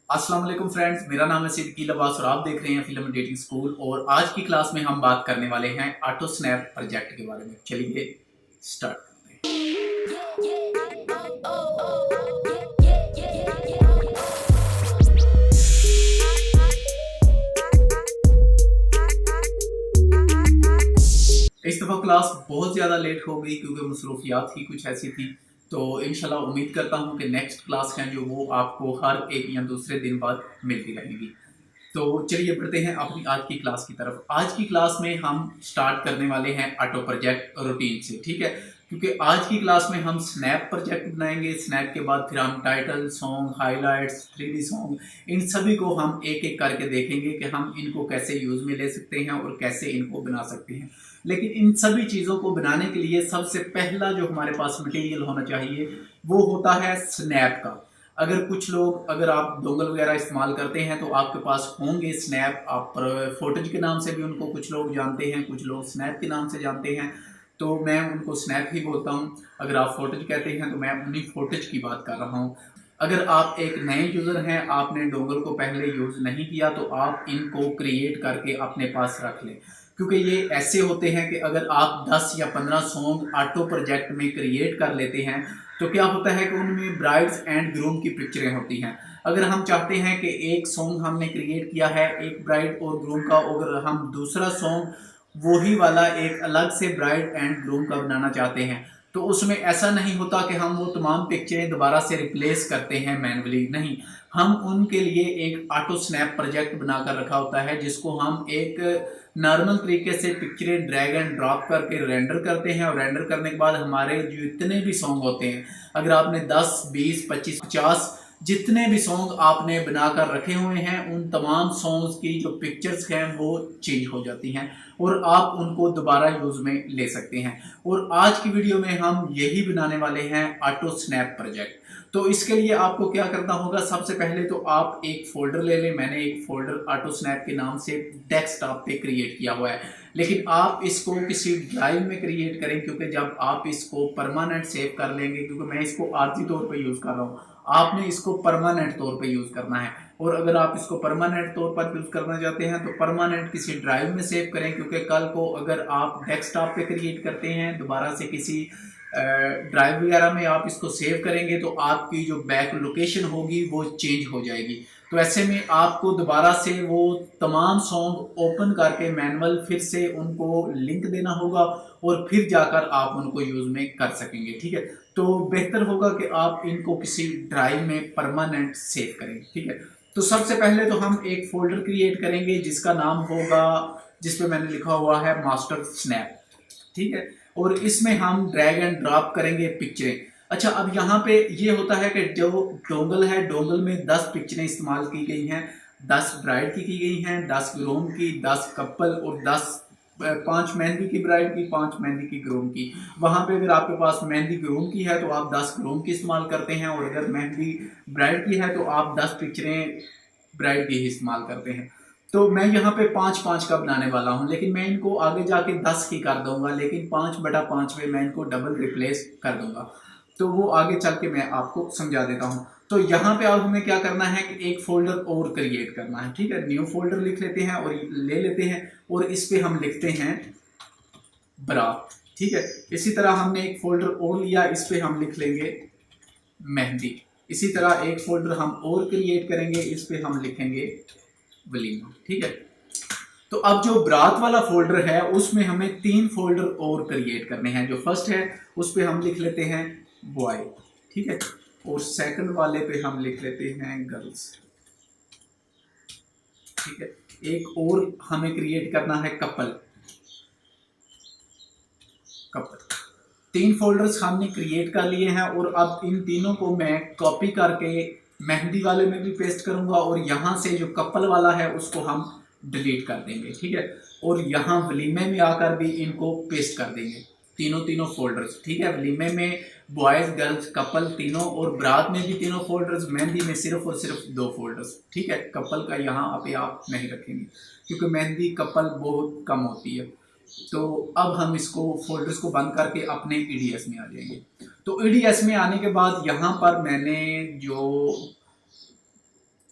अस्सलाम वालेकुम फ्रेंड्स, मेरा नाम है सिद्दीकी लबास और आप देख रहे हैं फिल्म डेटिंग स्कूल। और आज की क्लास में हम बात करने वाले हैं ऑटो स्नैप प्रोजेक्ट के बारे में। चलिए स्टार्ट करते हैं। इस दफ़ा क्लास बहुत ज़्यादा लेट हो गई क्योंकि मसरूफियात ही कुछ ऐसी थी। तो इंशाल्लाह उम्मीद करता हूँ कि नेक्स्ट क्लास हैं जो वो आपको हर एक या दूसरे दिन बाद मिलती रहेंगी। तो चलिए बढ़ते हैं अपनी आज की क्लास की तरफ। आज की क्लास में हम स्टार्ट करने वाले हैं ऑटो प्रोजेक्ट रूटीन से, ठीक है। क्योंकि आज की क्लास में हम स्नैप प्रोजेक्ट बनाएंगे। स्नैप के बाद फिर हम title song, highlights, 3D song, इन सभी को हम एक एक करके देखेंगे कि हम इनको कैसे यूज में ले सकते हैं और कैसे इनको बना सकते हैं। लेकिन इन सभी चीज़ों को बनाने के लिए सबसे पहला जो हमारे पास मटेरियल होना चाहिए वो होता है स्नैप का। अगर आप डोंगल वगैरह इस्तेमाल करते हैं तो आपके पास होंगे स्नैप। आप फोटोज के नाम से भी उनको कुछ लोग जानते हैं, कुछ लोग स्नैप के नाम से जानते हैं। तो मैं उनको स्नैप ही बोलता हूँ। अगर आप फोटोज कहते हैं तो मैं उन्हीं फोटोज की बात कर रहा हूँ। अगर आप एक नए यूज़र हैं, आपने डोंगल को पहले यूज़ नहीं किया, तो आप इनको क्रिएट करके अपने पास रख लें। क्योंकि ये ऐसे होते हैं कि अगर आप 10 या 15 सॉन्ग ऑटो प्रोजेक्ट में क्रिएट कर लेते हैं तो क्या होता है कि उनमें ब्राइड्स एंड ग्रूम की पिक्चरें होती हैं। अगर हम चाहते हैं कि एक सॉन्ग हमने क्रिएट किया है एक ब्राइड और ग्रूम का, अगर हम दूसरा सॉन्ग वही वाला एक अलग से ब्राइड एंड ग्रूम का बनाना चाहते हैं तो उसमें ऐसा नहीं होता कि हम वो तमाम पिक्चरें दोबारा से रिप्लेस करते हैं मैनुअली। नहीं, हम उनके लिए एक ऑटो स्नैप प्रोजेक्ट बनाकर रखा होता है जिसको हम एक नॉर्मल तरीके से पिक्चरें ड्रैग एंड ड्रॉप करके रेंडर करते हैं। और रेंडर करने के बाद हमारे जो इतने भी सॉन्ग होते हैं, अगर आपने 10, 20, 25, 50 जितने भी सॉन्ग आपने बनाकर रखे हुए हैं उन तमाम सॉन्ग्स की जो पिक्चर्स हैं वो चेंज हो जाती हैं और आप उनको दोबारा यूज में ले सकते हैं। और आज की वीडियो में हम यही बनाने वाले हैं ऑटो स्नैप प्रोजेक्ट। तो इसके लिए आपको क्या करना होगा, सबसे पहले तो आप एक फोल्डर ले लें। मैंने एक फोल्डर ऑटो स्नैप के नाम से डेस्कटॉप पे क्रिएट किया हुआ है, लेकिन आप इसको किसी ड्राइव में क्रिएट करें क्योंकि जब आप इसको परमानेंट सेव कर लेंगे, क्योंकि मैं इसको आर्जी तौर पर यूज कर रहा हूँ, आपने इसको परमानेंट तौर पे यूज करना है। और अगर आप इसको परमानेंट तौर पर यूज करना चाहते हैं तो परमानेंट किसी ड्राइव में सेव करें, क्योंकि कल को अगर आप डेस्कटॉप पे क्रिएट करते हैं दोबारा से किसी ड्राइव वगैरह में आप इसको सेव करेंगे तो आपकी जो बैक लोकेशन होगी वो चेंज हो जाएगी। तो ऐसे में आपको दोबारा से वो तमाम सॉन्ग ओपन करके मैनुअल फिर से उनको लिंक देना होगा और फिर जाकर आप उनको यूज में कर सकेंगे, ठीक है। तो बेहतर होगा कि आप इनको किसी ड्राइव में परमानेंट सेव करें, ठीक है। तो सबसे पहले तो हम एक फोल्डर क्रिएट करेंगे जिसका नाम होगा, जिसपे मैंने लिखा हुआ है मास्टर स्नैप, ठीक है। और इसमें हम ड्रैग एंड ड्रॉप करेंगे पिक्चरें। अच्छा, अब यहाँ पे ये होता है कि जो डोंगल है, डोंगल में 10 पिक्चरें इस्तेमाल की गई हैं। 10 ब्राइड की गई हैं, 10 ग्रूम की, 10 कपल और 5 मेहंदी की ब्राइड की, 5 मेहंदी की ग्रूम की। वहां पे अगर आपके पास मेहंदी ग्रूम की है तो आप 10 ग्रूम की इस्तेमाल करते हैं, और अगर मेहंदी ब्राइड की है तो आप 10 पिक्चरें ब्राइड की ही इस्तेमाल करते हैं। तो मैं यहाँ पे 5-5 का बनाने वाला हूँ, लेकिन मैं इनको आगे जाके 10 की कर दूंगा, लेकिन 5/5 में मैं इनको डबल रिप्लेस कर दूंगा। तो वो आगे चल के मैं आपको समझा देता हूँ। तो यहाँ पे अब हमें क्या करना है कि एक फोल्डर और क्रिएट करना है, ठीक है। न्यू फोल्डर लिख लेते हैं और ले लेते हैं और इस पे हम लिखते हैं बारात, ठीक है। इसी तरह हमने एक फोल्डर और लिया, इस पे हम लिख लेंगे मेहंदी। इसी तरह एक फोल्डर हम और क्रिएट करेंगे, इस पे हम लिखेंगे वलीमा, ठीक है। तो अब जो बारात वाला फोल्डर है उसमें हमें 3 फोल्डर और क्रिएट करने हैं। जो फर्स्ट है उस पे हम लिख लेते हैं बॉय, ठीक है। और सेकंड वाले पे हम लिख लेते हैं गर्ल्स, ठीक है। एक और हमें क्रिएट करना है कपल। कपल 3 फोल्डर्स हमने क्रिएट कर लिए हैं और अब इन तीनों को मैं कॉपी करके मेहंदी वाले में भी पेस्ट करूंगा और यहाँ से जो कपल वाला है उसको हम डिलीट कर देंगे, ठीक है। और यहाँ वलीमे में आकर भी इनको पेस्ट कर देंगे, तीनों फोल्डर्स, ठीक है। वलीमे में बॉयज गर्ल्स कपल तीनों, और बारात में भी तीनों फोल्डर्स, मेहंदी में सिर्फ और सिर्फ 2 फोल्डर्स, ठीक है। कपल का यहाँ पे आप नहीं रखेंगे क्योंकि मेहंदी कपल बहुत कम होती है। तो अब हम इसको फोल्डर्स को बंद करके अपने ईडीएस में आ जाएंगे। तो ईडीएस में आने के बाद यहाँ पर मैंने जो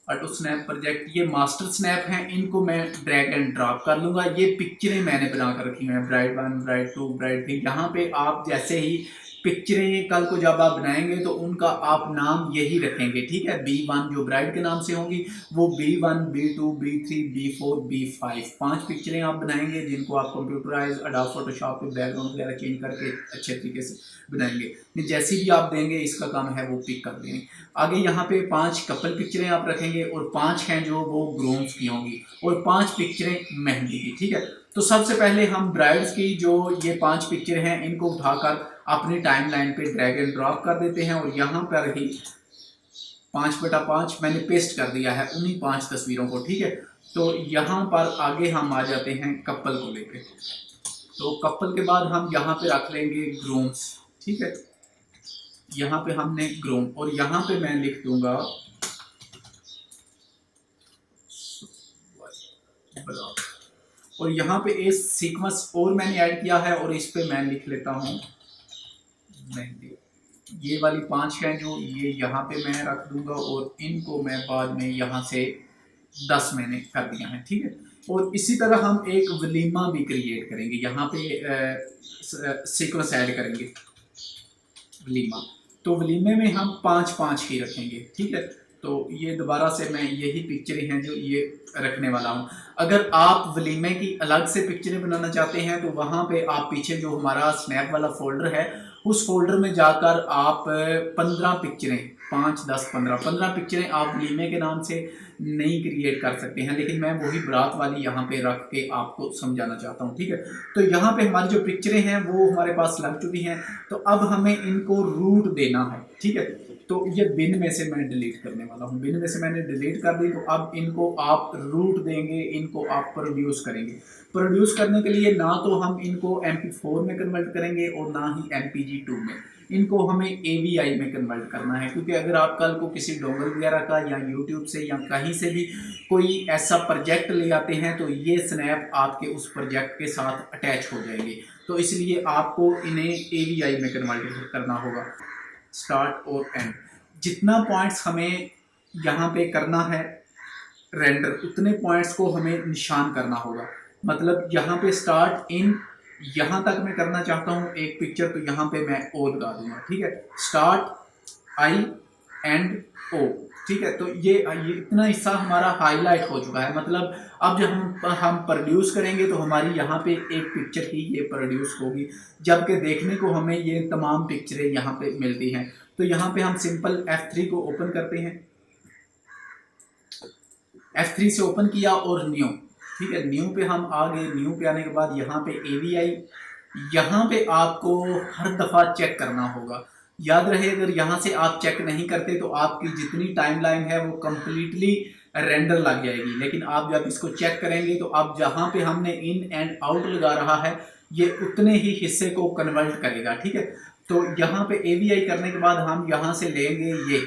ऑटो स्नैप प्रोजेक्ट, ये मास्टर स्नैप हैं, इनको मैं ड्रैग एंड ड्रॉप कर लूँगा। ये पिक्चरें मैंने बना कर रखी हैं, ब्राइड 1, ब्राइड 2, ब्राइड 3। यहाँ पे आप जैसे ही पिक्चरें कल को जब आप बनाएंगे तो उनका आप नाम यही रखेंगे, ठीक है। B1 जो ब्राइड के नाम से होंगी वो B1, B2, B3, B4, B5 5 पिक्चरें आप बनाएंगे, जिनको आप कंप्यूटराइज अडोब फोटोशॉप पे बैकग्राउंड वगैरह चेंज करके अच्छे तरीके से बनाएंगे। जैसी भी आप देंगे इसका काम है वो पिक कर देंगे। आगे यहाँ पे 5 कपल पिक्चरें आप रखेंगे और 5 हैं जो वो ग्रूम्स की होंगी और 5 पिक्चरें मेहंदी की, ठीक है। तो सबसे पहले हम ब्राइड्स की जो ये 5 पिक्चर हैं इनको उठाकर अपनी टाइमलाइन पे ड्रैग एंड ड्रॉप कर देते हैं और यहाँ पर ही 5/5 मैंने पेस्ट कर दिया है उन्हीं 5 तस्वीरों को, ठीक है। तो यहाँ पर आगे हम आ जाते हैं कपल को लेके। तो कपल के बाद हम यहाँ पे रख लेंगे ग्रूम्स, ठीक है। यहाँ पे हमने ग्रूम और यहाँ पे मैं लिख दूंगा और यहाँ पे एक सीक्वेंस और मैंने ऐड किया है और इस पे मैं लिख लेता हूँ मेहंदी। ये वाली 5 हैं जो ये यहाँ पे मैं रख दूंगा और इनको मैं बाद में यहाँ से 10 मैंने कर दिया है, ठीक है। और इसी तरह हम एक वलीमा भी क्रिएट करेंगे, यहाँ पे सीक्वेंस ऐड करेंगे वलीमा। तो वलीमे में हम 5-5 ही रखेंगे, ठीक है। तो ये दोबारा से मैं यही पिक्चरें हैं जो ये रखने वाला हूँ। अगर आप वलीमे की अलग से पिक्चरें बनाना चाहते हैं तो वहाँ पे आप पीछे जो हमारा स्नैप वाला फोल्डर है उस फोल्डर में जाकर आप 15 पिक्चरें 5, 10, 15 पिक्चरें आप वलीमे के नाम से नहीं क्रिएट कर सकते हैं, लेकिन मैं वही बारात वाली यहाँ पे रख के आपको समझाना चाहता हूँ, ठीक है। तो यहाँ पे हमारी जो पिक्चरें हैं वो हमारे पास लग चुकी हैं। तो अब हमें इनको रूट देना है, ठीक है। तो ये बिन में से मैं डिलीट करने वाला हूँ, बिन में से मैंने डिलीट कर दी। तो अब इनको आप रूट देंगे, इनको आप प्रोड्यूस करेंगे। प्रोड्यूस करने के लिए ना तो हम इनको MP4 में कन्वर्ट करेंगे और ना ही MPG2 में, इनको हमें AVI में कन्वर्ट करना है। क्योंकि अगर आप कल को किसी डोंगल वगैरह का या यूट्यूब से या कहीं से भी कोई ऐसा प्रोजेक्ट ले आते हैं तो ये स्नैप आपके उस प्रोजेक्ट के साथ अटैच हो जाएंगे। तो इसलिए आपको इन्हें AVI में कन्वर्ट करना होगा। स्टार्ट और एंड, जितना पॉइंट्स हमें यहाँ पे करना है रेंडर, उतने पॉइंट्स को हमें निशान करना होगा। मतलब यहाँ पे स्टार्ट इन यहाँ तक मैं करना चाहता हूँ एक पिक्चर, तो यहाँ पे मैं O लगा दूंगा, ठीक है। स्टार्ट I एंड O, ठीक है। तो ये इतना हिस्सा हमारा हाईलाइट हो चुका है। मतलब अब जब हम प्रोड्यूस करेंगे तो हमारी यहाँ पे एक पिक्चर ही ये प्रोड्यूस होगी, जबकि देखने को हमें ये तमाम पिक्चरें यहाँ पे मिलती हैं। तो यहाँ पे हम सिंपल F3 को ओपन करते हैं, F3 से ओपन किया और न्यू, ठीक है। न्यू पे हम आ गए। न्यू पे आने के बाद यहाँ पे AVI, यहाँ पे आपको हर दफ़ा चेक करना होगा। याद रहे अगर यहाँ से आप चेक नहीं करते तो आपकी जितनी टाइमलाइन है वो कम्प्लीटली रेंडर लग जाएगी। लेकिन आप जब इसको चेक करेंगे तो अब जहाँ पे हमने इन एंड आउट लगा रहा है ये उतने ही हिस्से को कन्वर्ट करेगा, ठीक है। तो यहाँ पे AVI करने के बाद हम यहाँ से लेंगे ये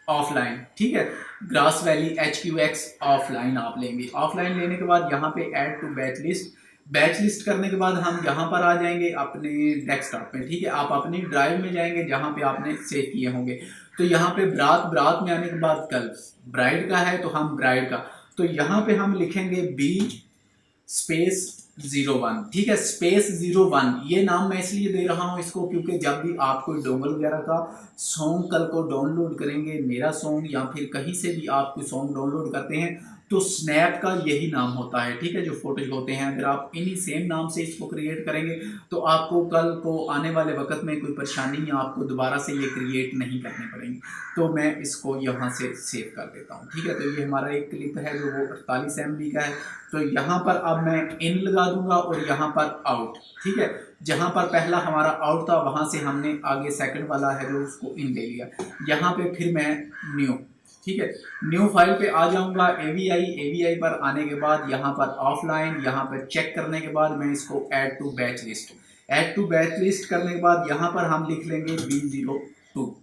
ऑफलाइन, ठीक है। ग्रास वैली HQX ऑफलाइन आप लेंगे। ऑफलाइन लेने के बाद यहाँ पे add to batch list, batch list करने के बाद हम यहाँ पर आ जाएंगे अपने डेस्कटॉप में, ठीक है। आप अपनी ड्राइव में जाएंगे जहाँ पे आपने सेव किए होंगे। तो यहाँ पे बारात में आने के बाद कल ब्राइड का है तो हम ब्राइड का, तो यहाँ पे हम लिखेंगे B_01, ठीक है। _01 ये नाम मैं इसलिए दे रहा हूँ इसको क्योंकि जब भी आप कोई डोंगल वगैरह का सॉन्ग कल को डाउनलोड करेंगे, मेरा सॉन्ग या फिर कहीं से भी आप कोई सॉन्ग डाउनलोड करते हैं तो स्नैप का यही नाम होता है, ठीक है। जो फोटोज होते हैं अगर आप इन्हीं सेम नाम से इसको क्रिएट करेंगे तो आपको कल को आने वाले वक्त में कोई परेशानी या आपको दोबारा से ये क्रिएट नहीं करनी पड़ेगी। तो मैं इसको यहाँ से सेव कर देता हूँ, ठीक है। तो ये हमारा एक क्लिप है जो वो 48 MB का है। तो यहाँ पर अब मैं इन लगा दूंगा और यहाँ पर आउट, ठीक है। जहाँ पर पहला हमारा आउट था वहाँ से हमने आगे सेकंड वाला है जो उसको इन ले लिया। यहाँ पे फिर मैं न्यू, ठीक है, न्यू फाइल पे आ जाऊंगा। AVI पर आने के बाद यहाँ पर ऑफलाइन, यहाँ पर चेक करने के बाद मैं इसको add to batch list, add to batch list करने के बाद यहाँ पर हम लिख लेंगे B02।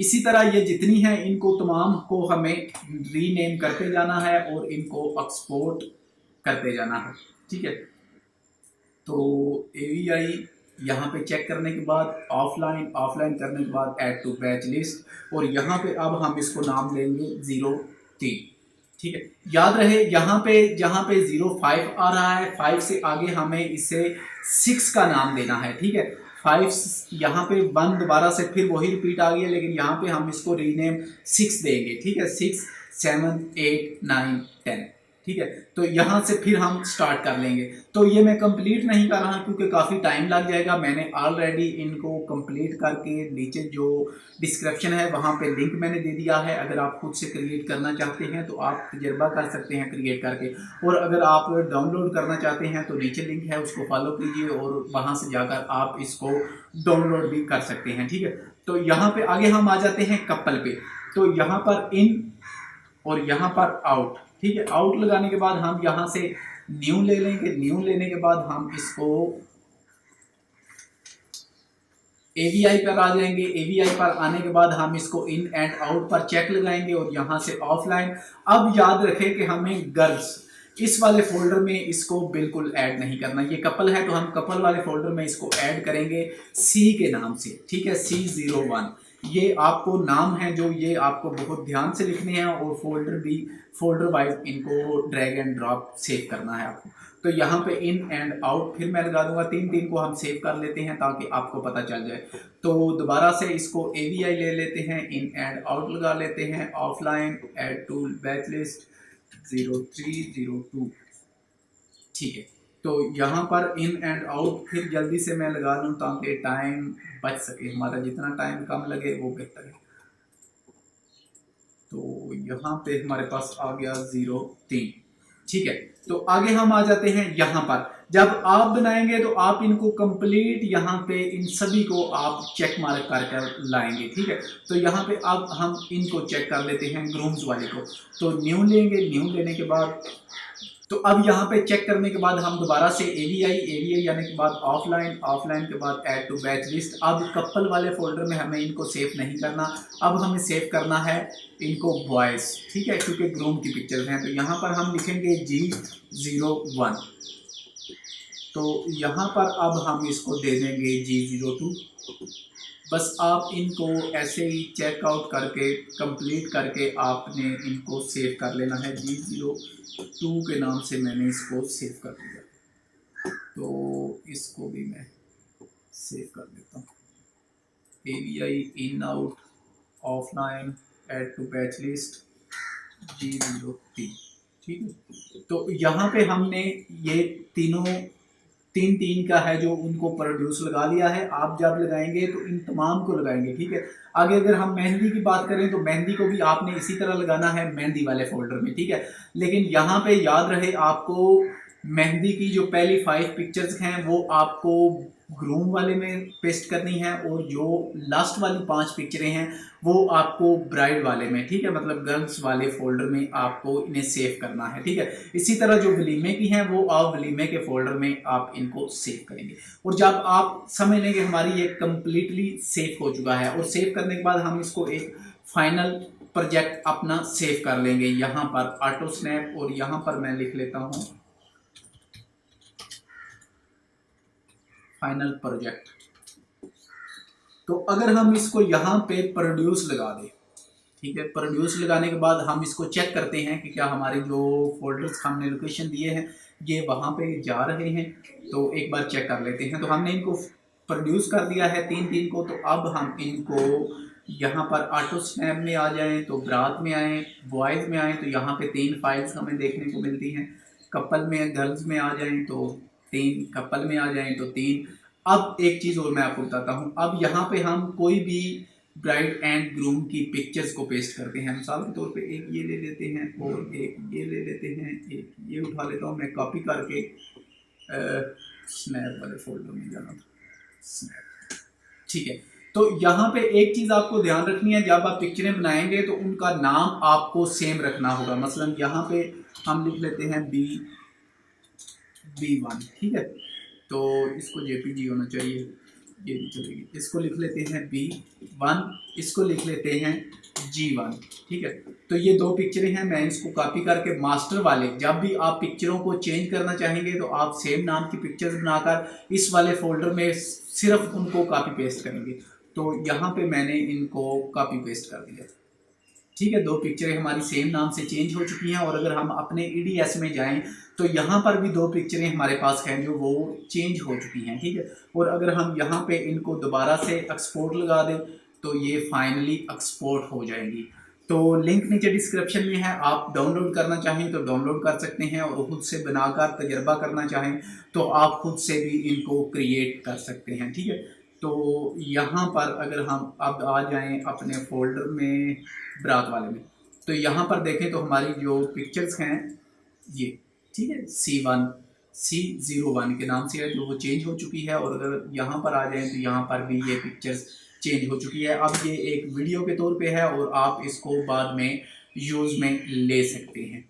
इसी तरह ये जितनी है इनको तमाम को हमें रीनेम करते जाना है और इनको एक्सपोर्ट करते जाना है, ठीक है। तो AVI यहाँ पे चेक करने के बाद ऑफलाइन करने के बाद ऐड टू बैच लिस्ट और यहाँ पे अब हम इसको नाम देंगे 02, 3। ठीक है, याद रहे यहाँ पे जहाँ पे 05 आ रहा है, 5 से आगे हमें इसे 6 का नाम देना है। ठीक है, 5 यहाँ पे 1 दोबारा से फिर वही रिपीट आ गया, लेकिन यहाँ पे हम इसको रीनेम 6 देंगे। ठीक है, 6 7 8 9 10। ठीक है, तो यहाँ से फिर हम स्टार्ट कर लेंगे। तो ये मैं कंप्लीट नहीं कर रहा क्योंकि काफ़ी टाइम लग जाएगा। मैंने ऑलरेडी इनको कंप्लीट करके नीचे जो डिस्क्रिप्शन है वहाँ पे लिंक मैंने दे दिया है। अगर आप खुद से क्रिएट करना चाहते हैं तो आप तजर्बा कर सकते हैं क्रिएट करके, और अगर आप डाउनलोड करना चाहते हैं तो नीचे लिंक है, उसको फॉलो कीजिए और वहाँ से जाकर आप इसको डाउनलोड भी कर सकते हैं। ठीक है, तो यहाँ पे आगे हम आ जाते हैं कपल पे। तो यहाँ पर इन और यहाँ पर आउट। ठीक है, आउट लगाने के बाद हम यहाँ से न्यू ले लेंगे। न्यू लेने के बाद हम इसको AVI पर आ जाएंगे। AVI पर आने के बाद हम इसको इन एंड आउट पर चेक लगाएंगे और यहाँ से ऑफलाइन। अब याद रखें कि हमें गर्ल्स इस वाले फोल्डर में इसको बिल्कुल ऐड नहीं करना। ये कपल है तो हम कपल वाले फोल्डर में इसको ऐड करेंगे C के नाम से। ठीक है, C01 ये आपको नाम है जो ये आपको बहुत ध्यान से लिखने हैं, और फोल्डर वाइज इनको ड्रैग एंड ड्रॉप सेव करना है आपको। तो यहाँ पे इन एंड आउट फिर मैं लगा दूंगा, 3 को हम सेव कर लेते हैं ताकि आपको पता चल जाए। तो दोबारा से इसको AVI ले लेते हैं, इन एंड आउट लगा लेते हैं, offline add tool batch list 0302। ठीक है, तो यहाँ पर इन एंड आउट फिर जल्दी से मैं लगा लूँ ताकि टाइम बच सके हमारा, जितना टाइम कम लगे वो बेहतर है। तो यहाँ पे हमारे पास आ गया 03। ठीक है, तो आगे हम आ जाते हैं यहाँ पर। जब आप बनाएंगे तो आप इनको कंप्लीट यहाँ पे इन सभी को आप चेक मार्क कर लाएंगे। ठीक है, तो यहाँ पे अब हम इनको चेक कर लेते हैं ग्रूम्स वाले को। तो न्यू लेंगे, न्यू लेने के बाद तो अब यहाँ पे चेक करने के बाद हम दोबारा से AVI यानी के बाद ऑफलाइन के बाद ऐड टू बैच लिस्ट। अब कपल वाले फोल्डर में हमें इनको सेव नहीं करना, अब हमें सेव करना है इनको बॉयज़। ठीक है, क्योंकि ग्रूम की पिक्चर्स हैं। तो यहाँ पर हम लिखेंगे G01। तो यहाँ पर अब हम इसको दे देंगे G02। बस आप इनको ऐसे ही चेकआउट करके कंप्लीट करके आपने इनको सेव कर लेना है। G02 के नाम से मैंने इसको सेव कर दिया, तो इसको भी मैं सेव कर देता हूँ। AVI in out offline add to batch list G03। ठीक है, तो यहाँ पे हमने ये तीन का है जो उनको प्रोड्यूस लगा लिया है। आप जब लगाएंगे तो इन तमाम को लगाएंगे। ठीक है, आगे अगर हम मेहंदी की बात करें तो मेहंदी को भी आपने इसी तरह लगाना है मेहंदी वाले फोल्डर में। ठीक है, लेकिन यहाँ पे याद रहे आपको मेहंदी की जो पहली 5 पिक्चर्स हैं वो आपको ग्रूम वाले में पेस्ट करनी है, और जो लास्ट वाली 5 पिक्चरें हैं वो आपको ब्राइड वाले में, ठीक है, मतलब गर्ल्स वाले फोल्डर में आपको इन्हें सेव करना है। ठीक है, इसी तरह जो वलीमे की हैं वो आप वलीमे के फोल्डर में आप इनको सेव करेंगे। और जब आप समझ लेंगे हमारी ये कंप्लीटली सेव हो चुका है, और सेव करने के बाद हम इसको एक फाइनल प्रोजेक्ट अपना सेव कर लेंगे यहाँ पर ऑटो स्नैप, और यहाँ पर मैं लिख लेता हूँ फाइनल प्रोजेक्ट। तो अगर हम इसको यहाँ पे प्रोड्यूस लगा दें, ठीक है, प्रोड्यूस लगाने के बाद हम इसको चेक करते हैं कि क्या हमारे जो फोल्डर्स हमने लोकेशन दिए हैं ये वहाँ पे जा रहे हैं। तो एक बार चेक कर लेते हैं। तो हमने इनको प्रोड्यूस कर दिया है 3 को। तो अब हम इनको यहाँ पर ऑटो स्नैप में आ जाएं तो ब्रात में आएँ, बॉयज़ में आएँ तो यहाँ पे 3 फाइल्स हमें देखने को मिलती हैं। कपल में गर्ल्स में आ जाएं तो 3, कपल में आ जाएं तो 3। अब एक चीज़ और मैं आपको बताता हूँ। अब यहाँ पे हम कोई भी ब्राइड एंड ग्रूम की पिक्चर्स को पेस्ट करते हैं। मिसाल के तौर पे एक ये ले लेते हैं और एक ये ले लेते हैं, एक ये उठा लेता हूँ मैं कॉपी करके, स्नैप वाले फोल्डर में जाना था, स्नैप। ठीक है, तो यहाँ पे एक चीज़ आपको ध्यान रखनी है, जब आप पिक्चरें बनाएंगे तो उनका नाम आपको सेम रखना होगा। मसलन यहाँ पे हम लिख लेते हैं B1। ठीक है, तो इसको JPG होना चाहिए, ये भी चलेगी। इसको लिख लेते हैं B1, इसको लिख लेते हैं G1। ठीक है, तो ये 2 पिक्चरें हैं। मैं इसको कॉपी करके मास्टर वाले, जब भी आप पिक्चरों को चेंज करना चाहेंगे तो आप सेम नाम की पिक्चर्स बनाकर इस वाले फोल्डर में सिर्फ उनको कॉपी पेस्ट करेंगे। तो यहाँ पे मैंने इनको कॉपी पेस्ट कर दिया। ठीक है, 2 पिक्चरें हमारी सेम नाम से चेंज हो चुकी हैं। और अगर हम अपने ईडीएस में जाएं तो यहाँ पर भी 2 पिक्चरें हमारे पास हैं जो वो चेंज हो चुकी हैं। ठीक है, और अगर हम यहाँ पे इनको दोबारा से एक्सपोर्ट लगा दें तो ये फाइनली एक्सपोर्ट हो जाएंगी। तो लिंक नीचे डिस्क्रिप्शन में है, आप डाउनलोड करना चाहें तो डाउनलोड कर सकते हैं, और खुद से बनाकर तजर्बा करना चाहें तो आप खुद से भी इनको क्रिएट कर सकते हैं। ठीक है, तो यहाँ पर अगर हम अब आ जाएं अपने फोल्डर में, बारात वाले में, तो यहाँ पर देखें तो हमारी जो पिक्चर्स हैं ये, ठीक है, C01 के नाम से है जो वो चेंज हो चुकी है। और अगर यहाँ पर आ जाएं तो यहाँ पर भी ये पिक्चर्स चेंज हो चुकी है। अब ये एक वीडियो के तौर पे है और आप इसको बाद में यूज़ में ले सकते हैं।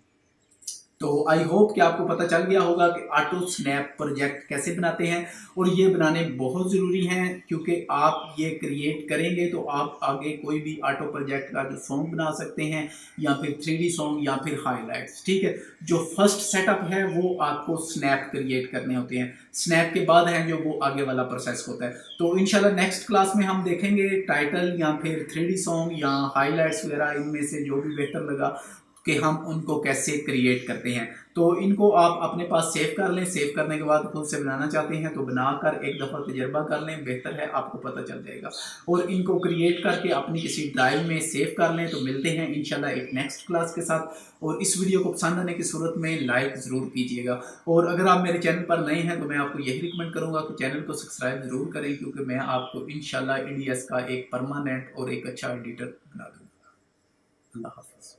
तो आई होप कि आपको पता चल गया होगा कि ऑटो स्नैप प्रोजेक्ट कैसे बनाते हैं, और ये बनाने बहुत ज़रूरी हैं, क्योंकि आप ये क्रिएट करेंगे तो आप आगे कोई भी ऑटो प्रोजेक्ट का जो सॉन्ग बना सकते हैं, या फिर 3D सॉन्ग, या फिर हाईलाइट्स। ठीक है, जो फर्स्ट सेटअप है वो आपको स्नैप क्रिएट करने होते हैं, स्नैप के बाद है जो वो आगे वाला प्रोसेस होता है। तो इंशाल्लाह नेक्स्ट क्लास में हम देखेंगे टाइटल या फिर 3D सॉन्ग या हाईलाइट्स वगैरह, इनमें से जो भी बेहतर लगा कि हम उनको कैसे क्रिएट करते हैं। तो इनको आप अपने पास सेव कर लें, सेव करने के बाद खुद से बनाना चाहते हैं तो बनाकर एक दफ़ा तजर्बा कर लें, बेहतर है, आपको पता चल जाएगा। और इनको क्रिएट करके अपनी किसी ड्राइव में सेव कर लें। तो मिलते हैं इंशाल्लाह एक नेक्स्ट क्लास के साथ, और इस वीडियो को पसंद आने की सूरत में लाइक ज़रूर कीजिएगा। और अगर आप मेरे चैनल पर नए हैं तो मैं आपको यही रिकमेंड करूँगा कि चैनल को सब्सक्राइब ज़रूर करें, क्योंकि मैं आपको इंशाल्लाह EDS का एक परमानेंट और एक अच्छा एडिटर बना दूँगा। अल्लाह हाफ़िज़।